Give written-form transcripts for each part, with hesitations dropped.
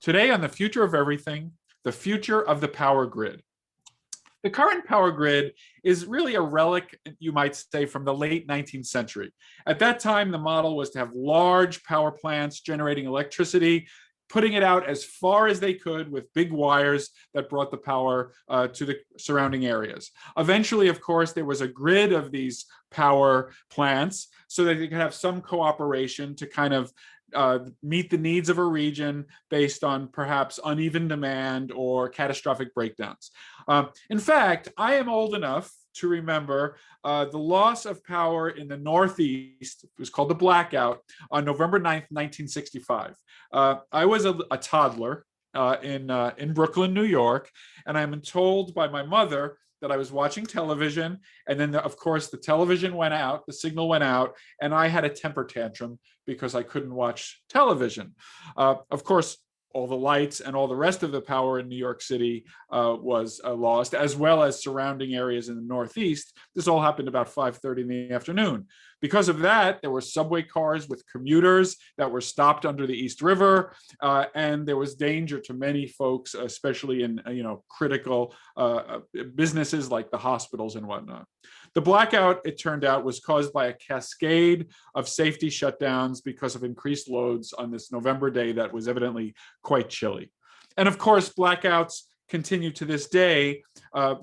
Today on The Future of Everything, the future of the power grid. The current power grid is really a relic, you might say, from the late 19th century. At that time, the model was to have large power plants generating electricity, putting it out as far as they could with big wires that brought the power to the surrounding areas. Eventually, of course, there was a grid of these power plants so that they could have some cooperation to kind of meet the needs of a region based on perhaps uneven demand or catastrophic breakdowns. In fact, I am old enough to remember the loss of power in the Northeast. It was called the blackout on November 9th, 1965. I was a toddler in Brooklyn, New York, and I'm told by my mother that I was watching television, and then of course the television went out, the signal went out, and I had a temper tantrum because I couldn't watch television. Of course, all the lights and all the rest of the power in New York City was lost, as well as surrounding areas in the Northeast. This all happened about 5:30 in the afternoon. Because of that, there were subway cars with commuters that were stopped under the East River, and there was danger to many folks, especially in critical businesses like the hospitals and whatnot. The blackout, it turned out, was caused by a cascade of safety shutdowns because of increased loads on this November day that was evidently quite chilly. And of course, blackouts continue to this day,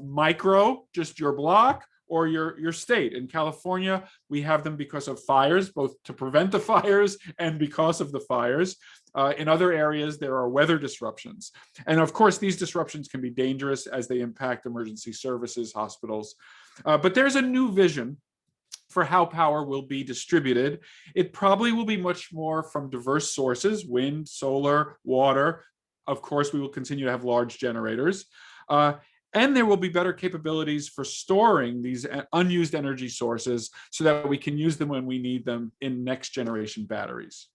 micro, just your block, or your state. In California, we have them because of fires, both to prevent the fires and because of the fires. In other areas, there are weather disruptions. And of course, these disruptions can be dangerous as they impact emergency services, hospitals. But there's a new vision for how power will be distributed. It probably will be much more from diverse sources: wind, solar, water. Of course, we will continue to have large generators. And there will be better capabilities for storing these unused energy sources so that we can use them when we need them in next generation batteries.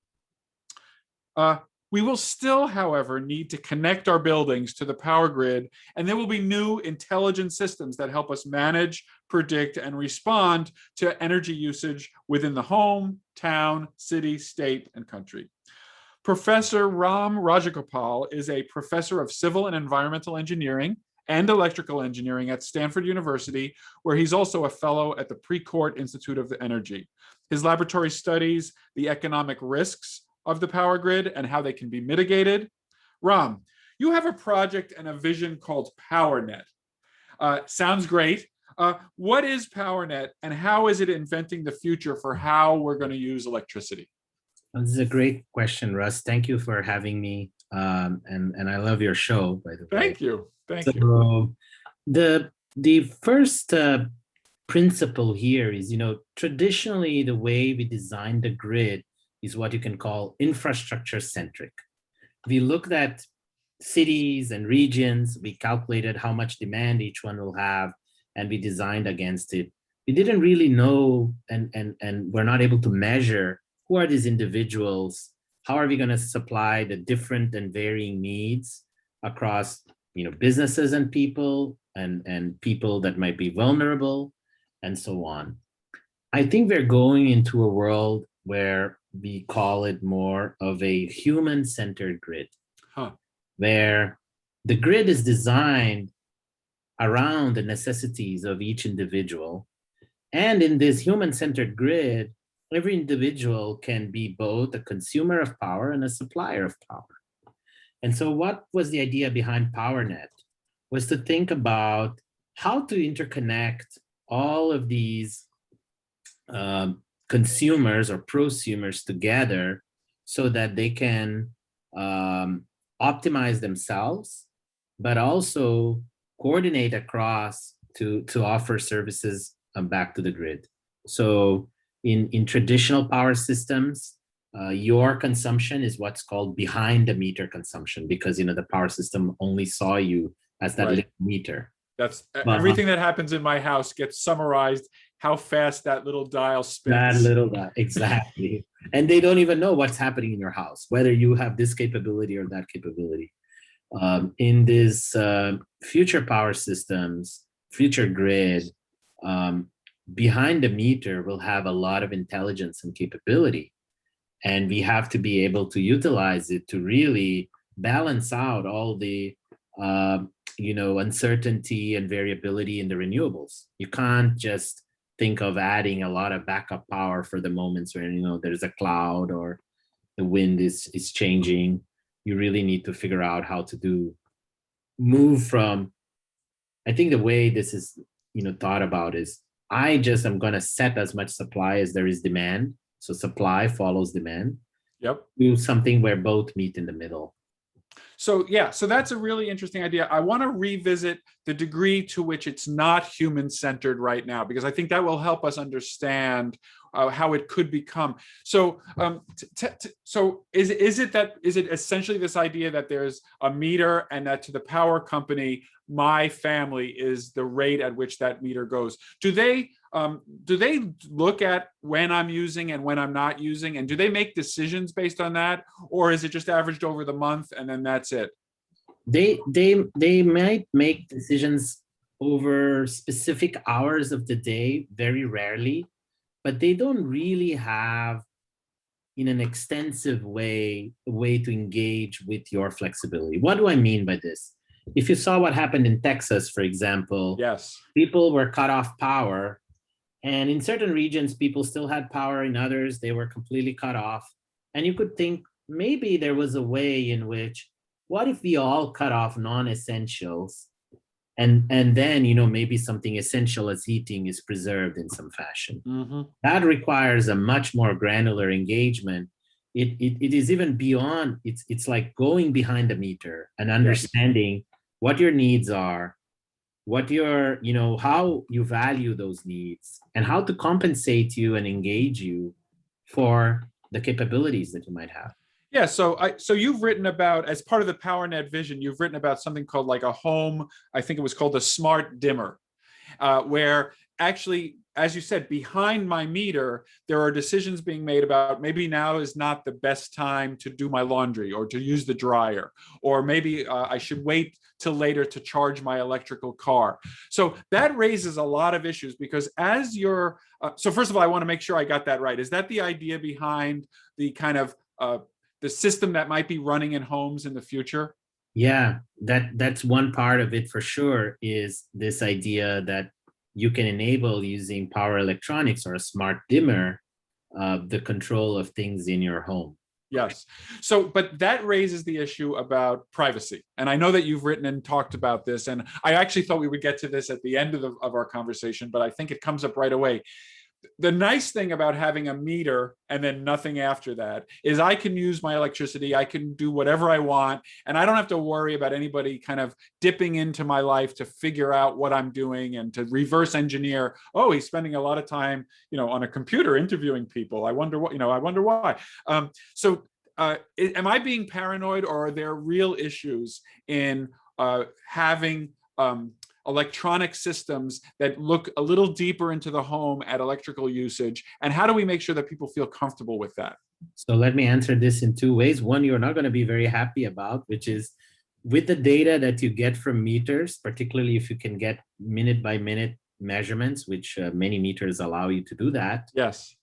We will still, however, need to connect our buildings to the power grid, and there will be new intelligent systems that help us manage, predict, and respond to energy usage within the home, town, city, state, and country. Professor Ram Rajagopal is a professor of civil and environmental engineering and electrical engineering at Stanford University, where he's also a fellow at the Precourt Institute of Energy. His laboratory studies the economic risks of the power grid and how they can be mitigated. Ram, you have a project and a vision called Powernet. Sounds great. What is Powernet, and how is it inventing the future for how we're going to use electricity? This is a great question, Russ. Thank you for having me. And I love your show, by the way. Thank you. Thank you. The first principle here is, traditionally the way we design the grid is what you can call infrastructure-centric. We looked at cities and regions, we calculated how much demand each one will have, and we designed against it. We didn't really know, and we're not able to measure who are these individuals, how are we going to supply the different and varying needs across businesses and people and people that might be vulnerable and so on. I think we're going into a world where we call it more of a human-centered grid, where the grid is designed around the necessities of each individual. And in this human-centered grid, every individual can be both a consumer of power and a supplier of power. And so what was the idea behind Powernet was to think about how to interconnect all of these consumers or prosumers together so that they can optimize themselves, but also coordinate across to offer services back to the grid. So in traditional power systems, your consumption is what's called behind the meter consumption, because the power system only saw you as that little meter. That's everything that happens in my house gets summarized, how fast that little dial spins. That little dial, exactly. And they don't even know what's happening in your house, whether you have this capability or that capability. In this future power systems, future grid, behind the meter will have a lot of intelligence and capability. And we have to be able to utilize it to really balance out all the uncertainty and variability in the renewables. You can't just think of adding a lot of backup power for the moments where there's a cloud or the wind is changing. You really need to figure out how to move from. I think the way this is thought about is I'm going to set as much supply as there is demand, so supply follows demand. Yep. Do something where both meet in the middle. So yeah, so that's a really interesting idea. I want to revisit the degree to which it's not human-centered right now, because I think that will help us understand how it could become. So, so is it essentially this idea that there's a meter, and that to the power company, my family is the rate at which that meter goes? Do they look at when I'm using and when I'm not using, and do they make decisions based on that, or is it just averaged over the month and then that's it? They might make decisions over specific hours of the day, very rarely, but they don't really have, in an extensive way, a way to engage with your flexibility. What do I mean by this? If you saw what happened in Texas, for example, yes, people were cut off power. And in certain regions, people still had power. In others, they were completely cut off. And you could think maybe there was a way in which, what if we all cut off non-essentials, and then maybe something essential as heating is preserved in some fashion. Mm-hmm. That requires a much more granular engagement. It is even beyond. It's like going behind the meter and understanding what your needs are, what your, how you value those needs, and how to compensate you and engage you for the capabilities that you might have. Yeah, so you've written about, as part of the Powernet vision, you've written about something called like a home, I think it was called a smart dimmer, where actually, as you said, behind my meter, there are decisions being made about maybe now is not the best time to do my laundry or to use the dryer, or maybe I should wait till later to charge my electrical car. So that raises a lot of issues, because as you're, so first of all, I want to make sure I got that right. Is that the idea behind the kind of the system that might be running in homes in the future? Yeah, that's one part of it for sure, is this idea that you can enable, using power electronics or a smart dimmer, the control of things in your home. Yes. So, but that raises the issue about privacy. And I know that you've written and talked about this, and I actually thought we would get to this at the end of our conversation, but I think it comes up right away. The nice thing about having a meter and then nothing after that is I can use my electricity, I can do whatever I want, and I don't have to worry about anybody kind of dipping into my life to figure out what I'm doing and to reverse engineer. Oh, he's spending a lot of time, on a computer interviewing people. I wonder what, I wonder why. So am I being paranoid, or are there real issues in having electronic systems that look a little deeper into the home at electrical usage? And how do we make sure that people feel comfortable with that? So let me answer this in two ways. One, you're not going to be very happy about, which is with the data that you get from meters, particularly if you can get minute by minute measurements, which many meters allow you to do that. Yes.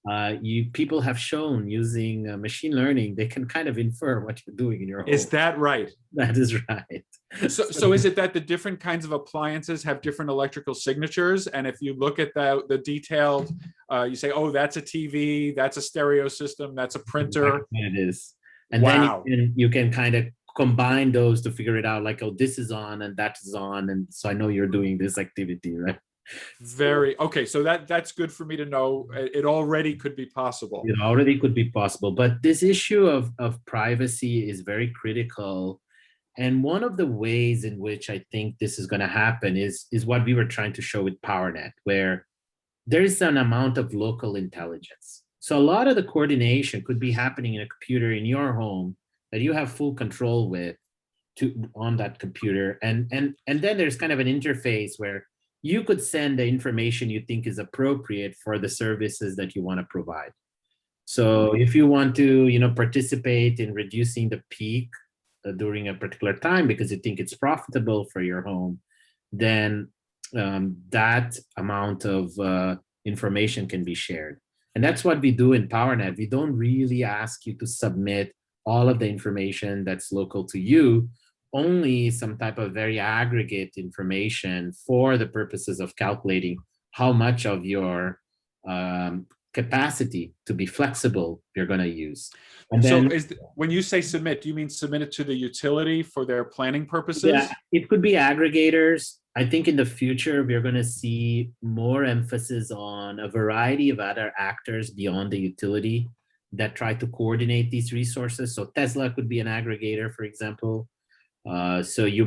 People have shown, using machine learning, they can kind of infer what you're doing in your home. Is that right? That is right. So is it that the different kinds of appliances have different electrical signatures, and if you look at the detailed, you say, oh, that's a TV, that's a stereo system, that's a printer? It is. And wow. Then you can kind of combine those to figure it out, like, oh, this is on and that is on, and so I know you're doing this activity, right? Very okay. So that's good for me to know. It already could be possible. It already could be possible, but this issue of privacy is very critical. And one of the ways in which I think this is going to happen is what we were trying to show with Powernet, where there is an amount of local intelligence. So a lot of the coordination could be happening in a computer in your home that you have full control with on that computer. And then there's kind of an interface where you could send the information you think is appropriate for the services that you want to provide. So if you want to, participate in reducing the peak during a particular time because you think it's profitable for your home, then that amount of information can be shared. And that's what we do in Powernet. We don't really ask you to submit all of the information that's local to you, only some type of very aggregate information for the purposes of calculating how much of your capacity to be flexible you're going to use. And So then, when you say submit, do you mean submit it to the utility for their planning purposes? yeah, it could be aggregators. I think in the future, we're going to see more emphasis on a variety of other actors beyond the utility that try to coordinate these resources. So Tesla could be an aggregator, for example. So you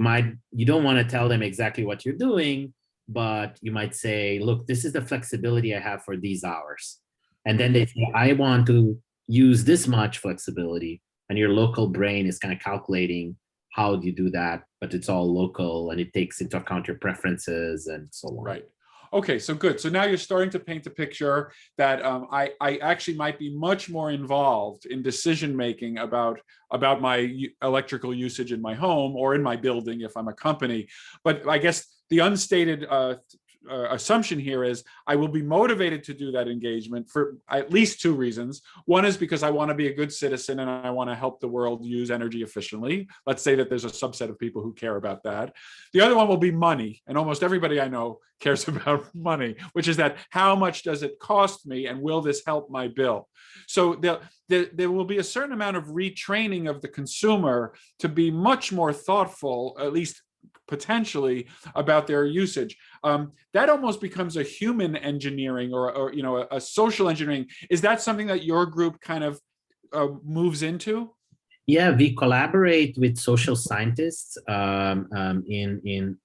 don't want to tell them exactly what you're doing, but you might say, look, this is the flexibility I have for these hours. And then they say, I want to use this much flexibility. And your local brain is kind of calculating how do you do that, but it's all local and it takes into account your preferences and so on. Right. Okay, so good. So now you're starting to paint a picture that I actually might be much more involved in decision making about my electrical usage in my home or in my building if I'm a company. But I guess the unstated assumption here is I will be motivated to do that engagement for at least two reasons. One is because I want to be a good citizen and I want to help the world use energy efficiently. Let's say that there's a subset of people who care about that. The other one will be money, and almost everybody I know cares about money, which is that how much does it cost me and will this help my bill? So there will be a certain amount of retraining of the consumer to be much more thoughtful, at least potentially, about their usage. That almost becomes a human engineering or a social engineering. Is that something that your group kind of moves into? Yeah, we collaborate with social scientists in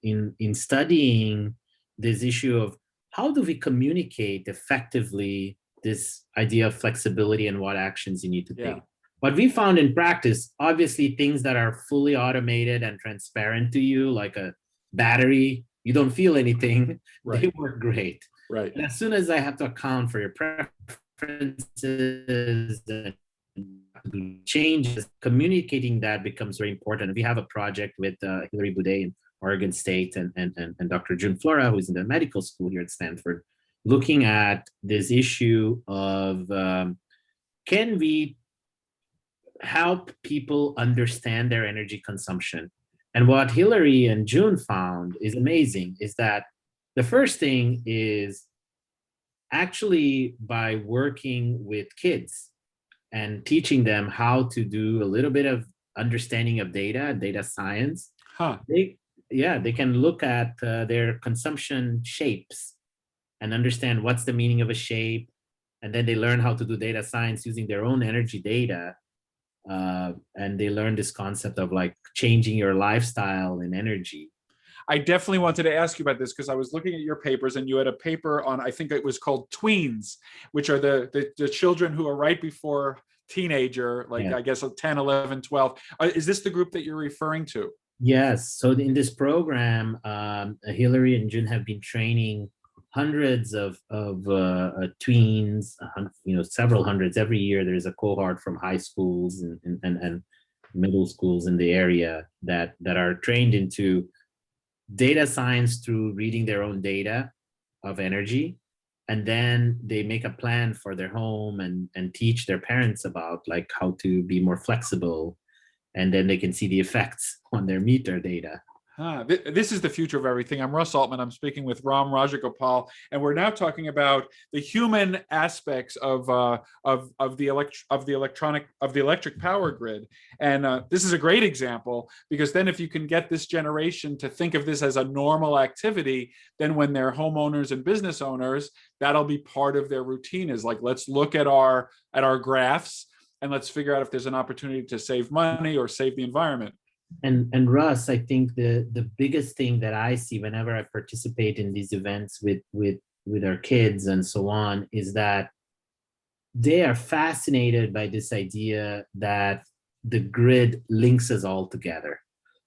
studying this issue of how do we communicate effectively this idea of flexibility and what actions you need to take. What we found in practice, obviously things that are fully automated and transparent to you, like a battery, you don't feel anything, right. They work great. Right. And as soon as I have to account for your preferences and changes, communicating that becomes very important. We have a project with Hilary Boudet in Oregon State and Dr. June Flora, who's in the medical school here at Stanford, looking at this issue of can we help people understand their energy consumption? And what Hilary and June found is amazing, is that the first thing is actually by working with kids and teaching them how to do a little bit of understanding of data science, they can look at their consumption shapes and understand what's the meaning of a shape. And then they learn how to do data science using their own energy data. And they learn this concept of like changing your lifestyle and energy. I definitely wanted to ask you about this because I was looking at your papers and you had a paper on, I think it was called tweens, which are the children who are right before teenager, like I guess 10, 11, 12. Is this the group that you're referring to? Yes. So in this program, Hilary and June have been training hundreds of tweens, several hundreds every year. There's a cohort from high schools and middle schools in the area that are trained into data science through reading their own data of energy. And then they make a plan for their home and teach their parents about like how to be more flexible. And then they can see the effects on their meter data. This is the future of everything. I'm Russ Altman. I'm speaking with Ram Rajagopal, and we're now talking about the human aspects of the electric power grid. And this is a great example because then, if you can get this generation to think of this as a normal activity, then when they're homeowners and business owners, that'll be part of their routine. Is like, let's look at our graphs and let's figure out if there's an opportunity to save money or save the environment. And Russ, I think the biggest thing that I see whenever I participate in these events with our kids and so on is that they are fascinated by this idea that the grid links us all together.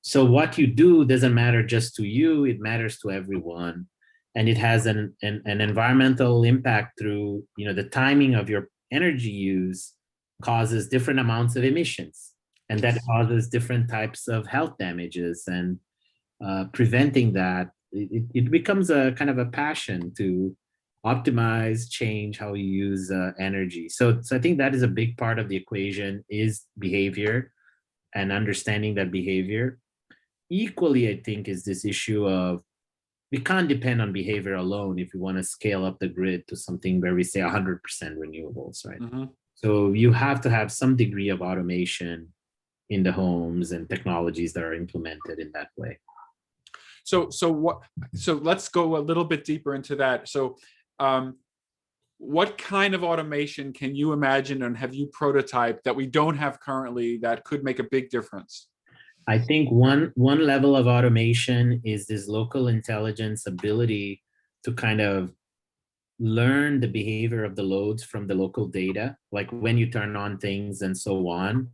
So what you do doesn't matter just to you, it matters to everyone. And it has an environmental impact through, the timing of your energy use causes different amounts of emissions. And that causes different types of health damages, and preventing that, it becomes a kind of a passion to optimize, change how you use energy. So I think that is a big part of the equation is behavior and understanding that behavior. Equally, I think, is this issue of we can't depend on behavior alone if we want to scale up the grid to something where we say 100% renewables, right? Mm-hmm. So you have to have some degree of automation in the homes and technologies that are implemented in that way. So let's go a little bit deeper into that. So what kind of automation can you imagine and have you prototyped that we don't have currently that could make a big difference? I think one level of automation is this local intelligence ability to kind of learn the behavior of the loads from the local data, like when you turn on things and so on.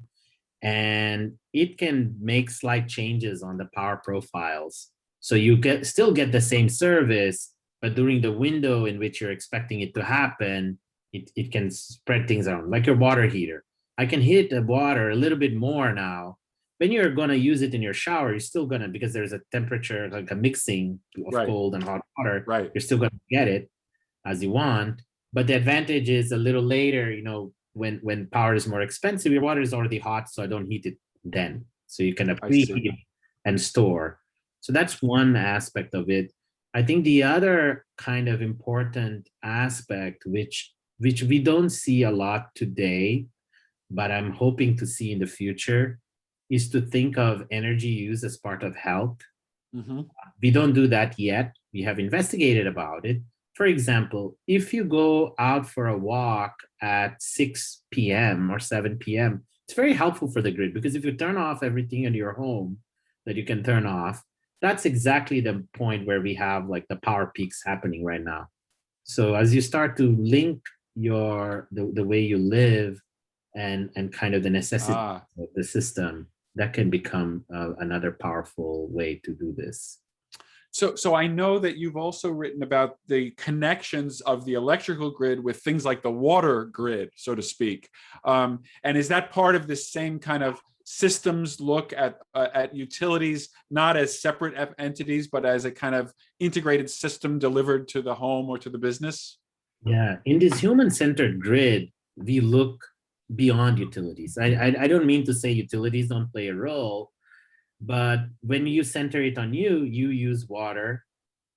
And it can make slight changes on the power profiles. So you still get the same service, but during the window in which you're expecting it to happen, it can spread things around, like your water heater. I can heat the water a little bit more now. When you're going to use it in your shower, you're still going to, because there's a temperature, like a mixing of Right. cold and hot water, Right. you're still going to get it as you want. But the advantage is a little later, when power is more expensive, your water is already hot, so I don't heat it then. So you can preheat and store. So that's one aspect of it. I think the other kind of important aspect, which we don't see a lot today, but I'm hoping to see in the future, is to think of energy use as part of health. Mm-hmm. We don't do that yet. We have investigated about it. For example, if you go out for a walk at 6 p.m. or 7 p.m., it's very helpful for the grid, because if you turn off everything in your home that you can turn off, that's exactly the point where we have like the power peaks happening right now. So as you start to link the way you live and kind of the necessity of the system, that can become another powerful way to do this. So I know that you've also written about the connections of the electrical grid with things like the water grid, so to speak. And is that part of this same kind of systems look at utilities, not as separate entities, but as a kind of integrated system delivered to the home or to the business? Yeah, in this human-centered grid, we look beyond utilities. I don't mean to say utilities don't play a role, but when you center it on you use water,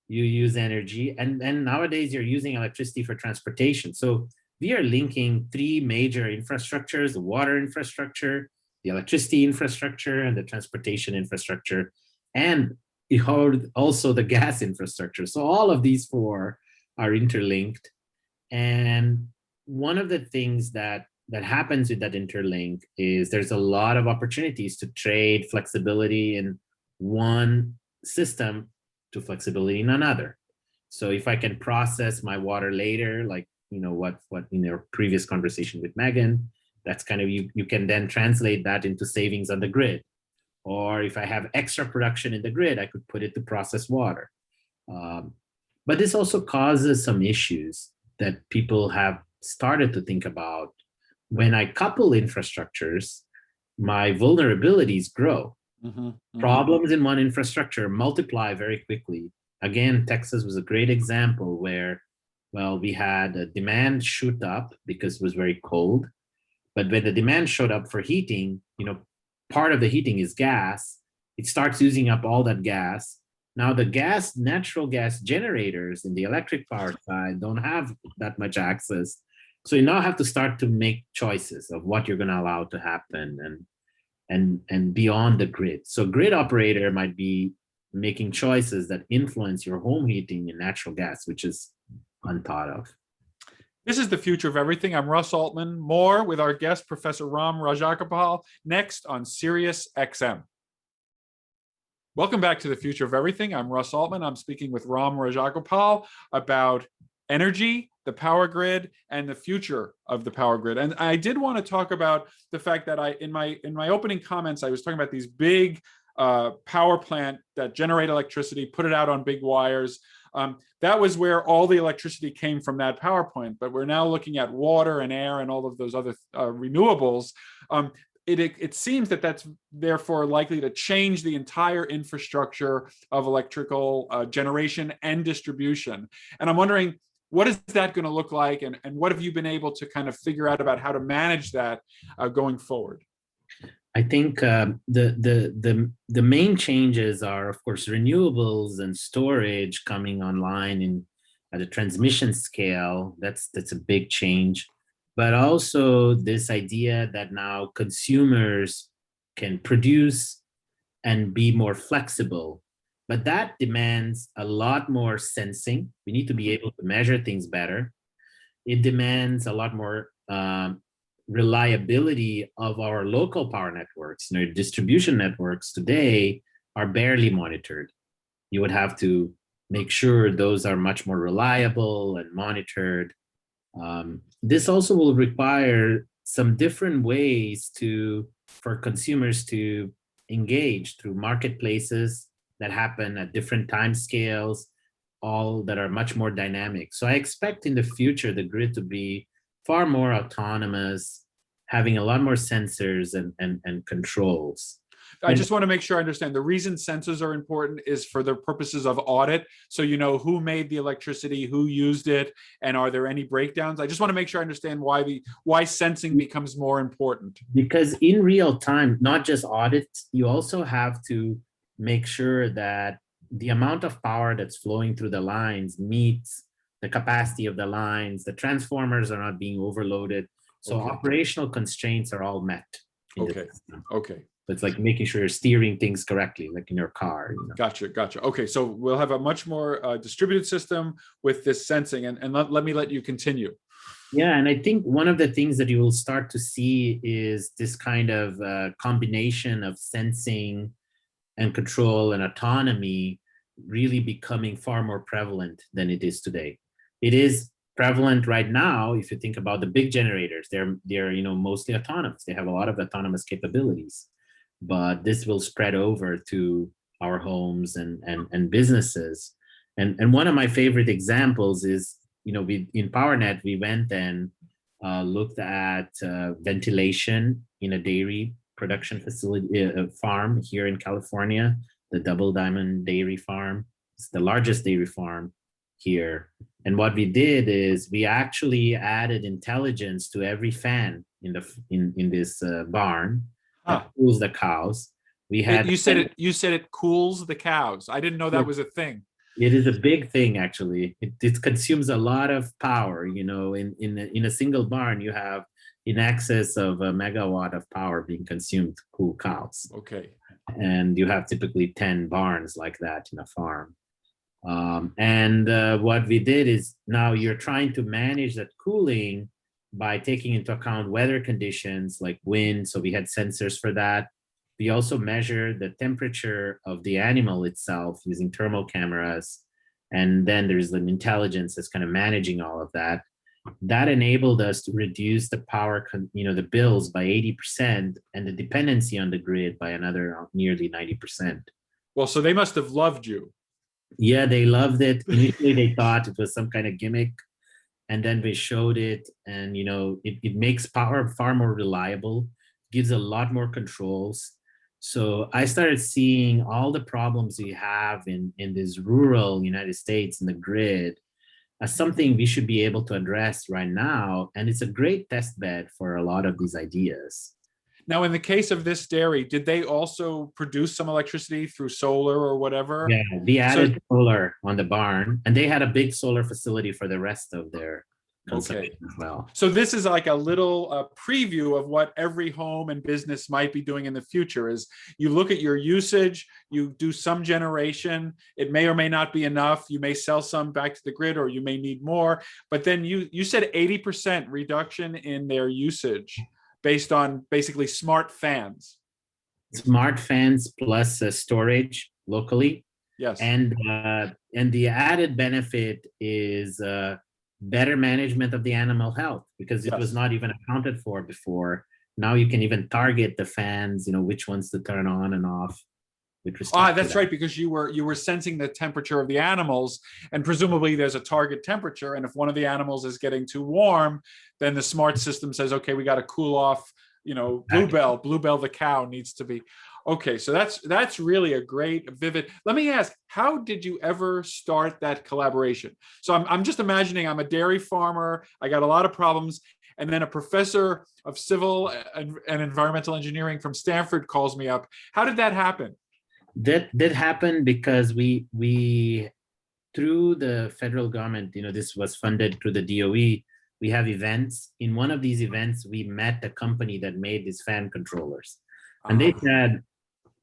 you use energy, and nowadays you're using electricity for transportation. So we are linking three major infrastructures: the water infrastructure, the electricity infrastructure, and the transportation infrastructure, and also the gas infrastructure. So all of these four are interlinked. And one of the things that happens with that interlink is there's a lot of opportunities to trade flexibility in one system to flexibility in another. So if I can process my water later, like what in your previous conversation with Megan, that's kind of you can then translate that into savings on the grid. Or if I have extra production in the grid, I could put it to process water. But this also causes some issues that people have started to think about. When I couple infrastructures, my vulnerabilities grow. Mm-hmm, mm-hmm. Problems in one infrastructure multiply very quickly. Again, Texas was a great example where, well, we had a demand shoot up because it was very cold. But when the demand showed up for heating, part of the heating is gas. It starts using up all that gas. Now the natural gas generators in the electric power side don't have that much access. So you now have to start to make choices of what you're going to allow to happen and beyond the grid. So grid operator might be making choices that influence your home heating in natural gas, which is unthought of. This is The Future of Everything. I'm Russ Altman. More with our guest, Professor Ram Rajagopal, next on Sirius XM. Welcome back to The Future of Everything. I'm Russ Altman. I'm speaking with Ram Rajagopal about energy, the power grid, and the future of the power grid. And I did want to talk about the fact that in my opening comments, I was talking about these big power plant that generate electricity, put it out on big wires. That was where all the electricity came from, that power plant. But we're now looking at water and air and all of those other renewables. It seems that that's therefore likely to change the entire infrastructure of electrical generation and distribution. And I'm wondering, what is that going to look like, and what have you been able to kind of figure out about how to manage that going forward? I think the main changes are, of course, renewables and storage coming online in at a transmission scale. That's a big change, but also this idea that now consumers can produce and be more flexible. But that demands a lot more sensing. We need to be able to measure things better. It demands a lot more reliability of our local power networks. You know, distribution networks today are barely monitored. You would have to make sure those are much more reliable and monitored. This also will require some different ways for consumers to engage through marketplaces that happen at different time scales, all that are much more dynamic. So I expect in the future the grid to be far more autonomous, having a lot more sensors and controls. I just want to make sure I understand. The reason sensors are important is for the purposes of audit. So you know who made the electricity, who used it, and are there any breakdowns? I just want to make sure I understand why sensing becomes more important. Because in real time, not just audits, you also have to make sure that the amount of power that's flowing through the lines meets the capacity of the lines, the transformers are not being overloaded. So operational constraints are all met. Okay. It's like making sure you're steering things correctly, like in your car. You know? Gotcha. Okay, so we'll have a much more distributed system with this sensing, and let me let you continue. Yeah, and I think one of the things that you will start to see is this kind of combination of sensing and control and autonomy really becoming far more prevalent than it is today. It is prevalent right now. If you think about the big generators, they're mostly autonomous. They have a lot of autonomous capabilities, but this will spread over to our homes and businesses. And one of my favorite examples is, we in Powernet, we went and looked at ventilation in a dairy production facility farm here in California, the Double Diamond Dairy Farm. It's the largest dairy farm here. And what we did is we actually added intelligence to every fan in this barn that cools the cows. We had you said it cools the cows. I didn't know that was a thing. It is a big thing, actually. It consumes a lot of power. In a single barn, you have in excess of a megawatt of power being consumed to cool cows. Okay. And you have typically 10 barns like that in a farm. What we did is now you're trying to manage that cooling by taking into account weather conditions like wind. So we had sensors for that. We also measure the temperature of the animal itself using thermal cameras. And then there's an intelligence that's kind of managing all of that. That enabled us to reduce the power, the bills by 80% and the dependency on the grid by another nearly 90%. Well, so they must have loved you. Yeah, they loved it. Initially, they thought it was some kind of gimmick. And then we showed it, and it makes power far more reliable, gives a lot more controls. So I started seeing all the problems we have in this rural United States in the grid as something we should be able to address right now. And it's a great test bed for a lot of these ideas. Now, in the case of this dairy, did they also produce some electricity through solar or whatever? Yeah, we added solar on the barn, and they had a big solar facility for the rest of their consumption as well. So this is like a little preview of what every home and business might be doing in the future. Is you look at your usage, you do some generation, it may or may not be enough, you may sell some back to the grid, or you may need more, but then you said 80% reduction in their usage based on basically smart fans. Smart fans plus storage locally. Yes. And the added benefit is better management of the animal health, because it was not even accounted for before. Now you can even target the fans, which ones to turn on and off. That's right, because you were sensing the temperature of the animals, and presumably there's a target temperature, and if one of the animals is getting too warm, then the smart system says, okay, we got to cool off. Bluebell the cow needs to be. Okay, so that's really a great, vivid. Let me ask, how did you ever start that collaboration? So I'm just imagining I'm a dairy farmer. I got a lot of problems, and then a professor of civil and environmental engineering from Stanford calls me up. How did that happen? That happened because we through the federal government, this was funded through the DOE. We have events. In one of these events, we met the company that made these fan controllers, and they said,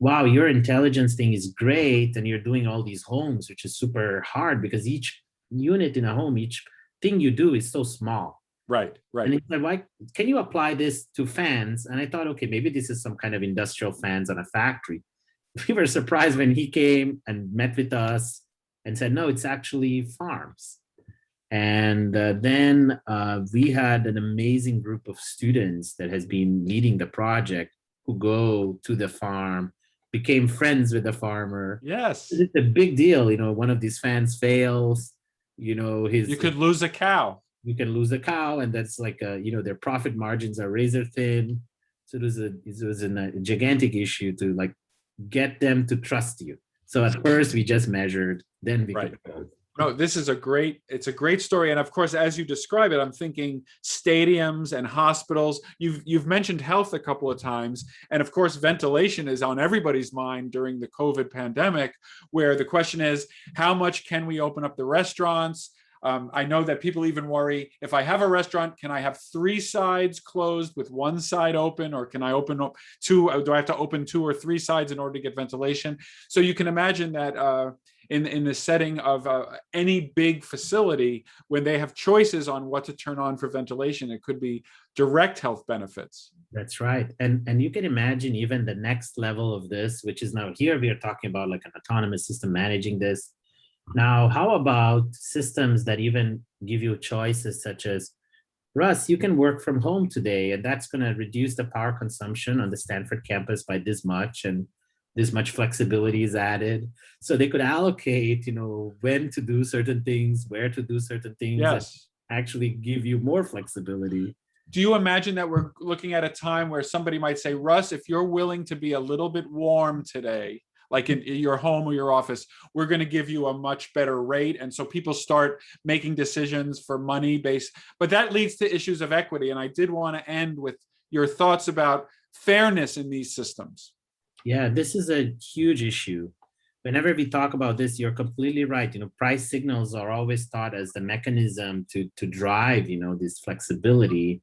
wow, your intelligence thing is great, and you're doing all these homes, which is super hard because each unit in a home, each thing you do is so small. Right, And right. he said, why can you apply this to fans? And I thought, okay, maybe this is some kind of industrial fans on a factory. We were surprised when he came and met with us and said, no, it's actually farms. And then we had an amazing group of students that has been leading the project who go to the farm, became friends with the farmer. Yes. It's a big deal. One of these fans fails, You could lose a cow. you can lose a cow, and that's like their profit margins are razor thin. So it was a gigantic issue to like get them to trust you. So at first we just measured, then we Right. could. No, this is it's a great story. And of course, as you describe it, I'm thinking stadiums and hospitals. You've mentioned health a couple of times. And of course, ventilation is on everybody's mind during the COVID pandemic, where the question is, how much can we open up the restaurants? I know that people even worry, if I have a restaurant, can I have 3 sides closed with 1 side open, or can I open up 2? Do I have to open 2 or 3 sides in order to get ventilation? So you can imagine that in the setting of any big facility, when they have choices on what to turn on for ventilation, it could be direct health benefits. That's right. And you can imagine even the next level of this, which is now here we are talking about like an autonomous system managing this. Now, how about systems that even give you choices such as, Russ, you can work from home today, and that's going to reduce the power consumption on the Stanford campus by this much, and this much flexibility is added. So they could allocate, when to do certain things, where to do certain things, Yes. and actually give you more flexibility. Do you imagine that we're looking at a time where somebody might say, Russ, if you're willing to be a little bit warm today, like in your home or your office, we're going to give you a much better rate. And so people start making decisions for money based, but that leads to issues of equity. And I did want to end with your thoughts about fairness in these systems. Yeah, this is a huge issue. Whenever we talk about this, you're completely right. Price signals are always thought as the mechanism to drive, this flexibility.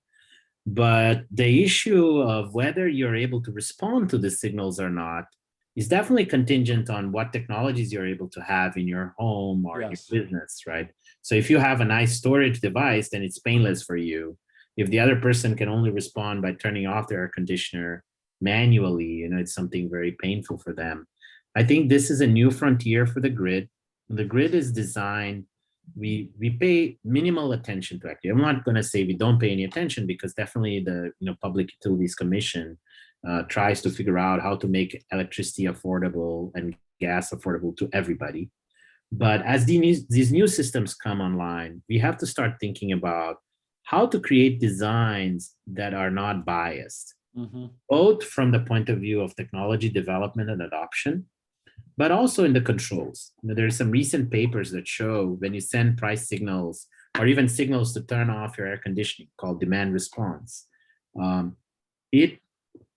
But the issue of whether you're able to respond to the signals or not is definitely contingent on what technologies you're able to have in your home or Yes. your business, right? So if you have a nice storage device, then it's painless for you. If the other person can only respond by turning off their air conditioner manually, it's something very painful for them. I think this is a new frontier for the grid. The grid is designed, we pay minimal attention to it. I'm not going to say we don't pay any attention, because definitely the Public Utilities Commission tries to figure out how to make electricity affordable and gas affordable to everybody. But as these new systems come online, we have to start thinking about how to create designs that are not biased, both from the point of view of technology development and adoption, but also in the controls. There are some recent papers that show when you send price signals or even signals to turn off your air conditioning, called demand response,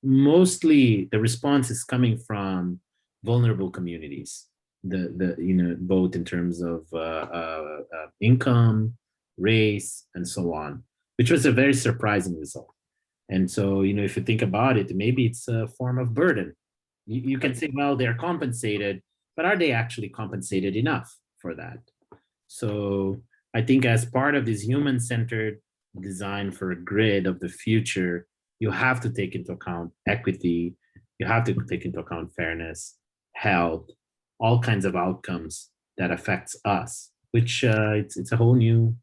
mostly the response is coming from vulnerable communities, both in terms of income, race, and so on, which was a very surprising result. And so, if you think about it, maybe it's a form of burden. You can say, well, they're compensated, but are they actually compensated enough for that? So I think as part of this human-centered design for a grid of the future, you have to take into account equity, you have to take into account fairness, health, all kinds of outcomes that affects us, which it's a whole new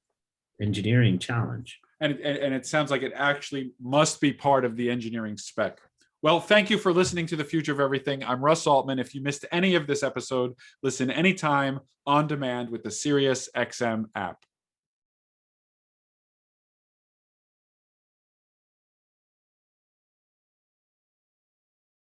engineering challenge. And it sounds like it actually must be part of the engineering spec. Well, thank you for listening to The Future of Everything. I'm Russ Altman. If you missed any of this episode, listen anytime on demand with the SiriusXM app.